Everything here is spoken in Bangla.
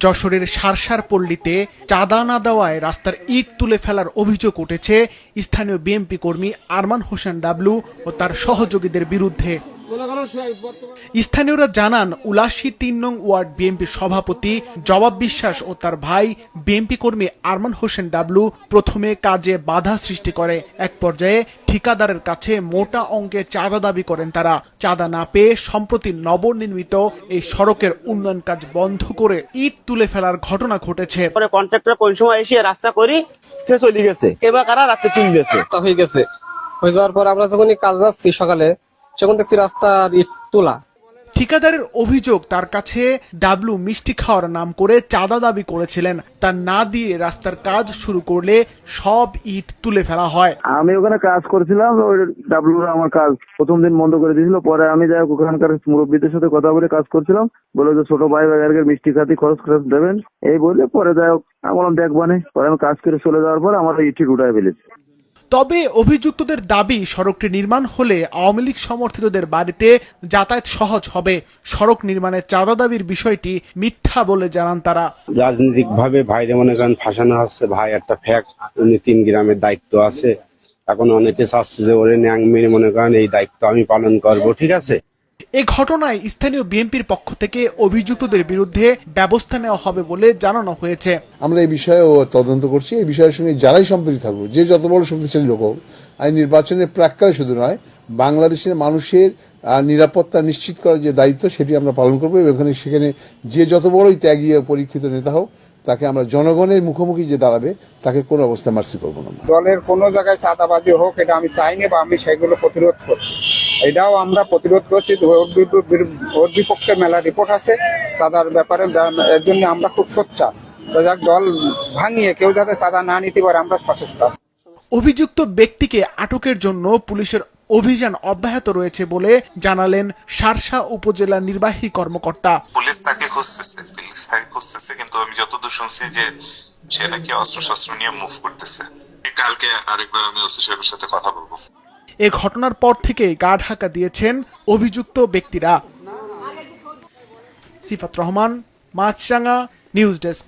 যশোরের সারসার পল্লীতে চাঁদা না দেওয়ায় রাস্তার ইট তুলে ফেলার অভিযোগ উঠেছে স্থানীয় বিএনপি কর্মী আরমান হোসেন ডাবলু ও তার সহযোগীদের বিরুদ্ধে। স্থানীয়রা জানান, উলাশী ৩ নং ওয়ার্ড বিএনপি সভাপতি জবাব বিশ্বাস ও তার ভাই বিএনপি কর্মী আরমান হোসেন ডাবলু প্রথমে কাজে বাধা সৃষ্টি করে। এক পর্যায়ে ঠিকাদারের কাছে মোটা অঙ্কের চাঁদা দাবি করেন তারা। চাঁদা না পেয়ে সম্প্রতি নবনির্মিত এই সড়কের উন্নয়ন কাজ বন্ধ করে ইট তুলে ফেলার ঘটনা ঘটেছে। কন্ট্রাক্টর কোন সময় এসে রাস্তা করি সে চলে গেছে, এবার কারা রাস্তা চলে গেছে হয়ে গেছে। হয়ে যাওয়ার পর আমরা যখন কাজ যাচ্ছি সকালে, সেখান দেখছি রাস্তার ইট তোলা। ঠিকাদারের অভিযোগ, তার কাছে ডাবলু মিষ্টি খাওয়ার নাম করে চাঁদা দাবি করেছিলেন। তা না দিয়ে রাস্তার কাজ শুরু করলে সব ইট তুলে ফেলা হয়। আমি ওখানে কাজ করছিলাম, ওই ডাবলু আমার কাজ প্রথম দিন বন্ধ করে দিয়েছিল। পরে আমি যাই ওখানকার মুরব্বীদের সাথে কথা বলে কাজ করছিলাম, বলে যে ছোট ভাই ভাইয়ের মিষ্টি খাতি খরচ দেবেন এই বলে। পরে যাই হোক আমি বললাম দেখবানে। পরে আমি কাজ করে চলে যাওয়ার পর আমার ইটি উঠায় ফেলেছে। তবে অভিযুক্তদের দাবি, সড়কটি নির্মাণ হলে আওয়ামী লীগ সমর্থিতদের বাড়িতে যাতায়াত সহজ হবে। সড়ক নির্মাণের চাঁদা দাবির বিষয়টি মিথ্যা বলে জানান তারা। রাজনৈতিক ভাবে ভাইরে মনে করেন ফাঁসানো হচ্ছে। ভাই একটা ফ্যাক্ট, উনি 3 গ্রামের দায়িত্ব আছে। এখন অনেকে চাচ্ছে যে ওরে ন্যাং মেরে মনে করেন এই দায়িত্ব আমি পালন করব, ঠিক আছে। এই ঘটনায় স্থানীয় বিএনপির পক্ষ থেকে অভিযুক্তদের বিরুদ্ধে ব্যবস্থা নেওয়া হবে বলে জানানো হয়েছে। আমরা এই বিষয়ে তদন্ত করছি। এই বিষয়ের সঙ্গে যারাই সম্পৃক্ত থাকবো, যে যত বড় শক্তিশালী লোক হোক, এই নির্বাচনের প্রাক্কালে শুধু নয়, বাংলাদেশের মানুষের নিরাপত্তা নিশ্চিত করার যে দায়িত্ব সেটি আমরা পালন করবো। সেখানে যে যত বড়ই ত্যাগী পরীক্ষিত নেতা হোক, তাকে আমরা জনগণের মুখোমুখি যে দাঁড়াবে তাকে কোনো অবস্থায় মার্সি করবো না। দলের কোনো জায়গায় চাঁদাবাজি হোক এটা আমি চাইনি, বা আমি সেগুলো প্রতিরোধ করছি। এটাও আমরা প্রতিরোধ করছি। ওর বিপক্ষে মেলা রিপোর্ট আছে চাঁদার ব্যাপারে। এর জন্য আমরা খুব সোচ্চার, দল ভাঙিয়ে কেউ যাতে চাঁদা না নিতে পারে আমরা সচেষ্ট আছি। অভিযুক্ত ব্যক্তিকে আটকের জন্য পুলিশের অভিযান অব্যাহত রয়েছে বলে জানালেন সারসা উপজেলা নির্বাহী কর্মকর্তা। পুলিশ তাকে খুঁজতেছে, কিন্তু আমি যতদূর শুনছি যে সে নাকি অস্ত্র নিয়ে মুভ করতেছে। কালকে আরেকবার আমি ওসি সাহেবের সাথে কথা বলবো। এ ঘটনার পর থেকে গা ঢাকা দিয়েছেন অভিযুক্ত ব্যক্তিরা। সিফাত রহমান, মাছরাঙ্গা, নিউজ ডেস্ক।